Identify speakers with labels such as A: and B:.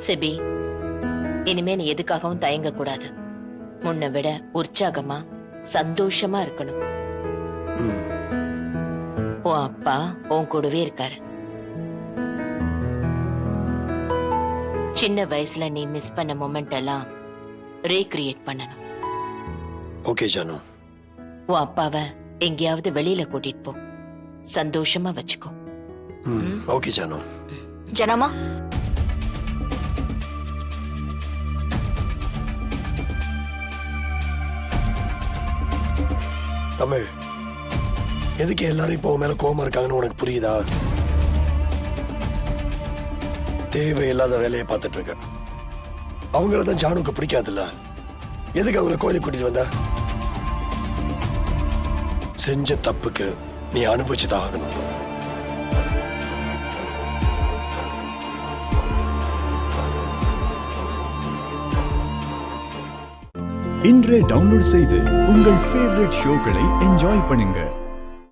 A: CP, இனிமே நீ எதுக்காகவும் தயங்க கூடாது. முன்ன விட உற்சாகமா சந்தோஷமா இருக்கணும். உன் அப்பா உன் கூடவே இருக்காரு. சின்ன வயசுல நீ மிஸ் பண்ண மொமெண்ட் எல்லாம் ரீக்ரியேட் பண்ணணும்.
B: ஓகே ஜானு.
A: உன் அப்பாவை எங்கேயாவது வெளியில கூட்டிட்டு போ, சந்தோஷமா வச்சுக்கோ.
B: ஓகே ஜானு.
C: ஜனமா,
B: தமிழ், எதுக்கு எல்லாரும் இப்போ உன் மேல கோவமா இருக்காங்கன்னு உனக்கு புரியுதா? தேவையில்லாத வேலையை பார்த்துட்டு இருக்க. அவங்களதான் ஜானுக்கு பிடிக்காதுல்ல, எதுக்கு அவங்கள கோயிலுக்கு கூட்டிட்டு வந்த? செஞ்ச தப்புக்கு நீ அனுபவிச்சுதான் ஆகணும்.
D: இன்றே டவுன்லோட் செய்து உங்கள் ஃபேவரட் ஷோக்களை என்ஜாய் பண்ணுங்க.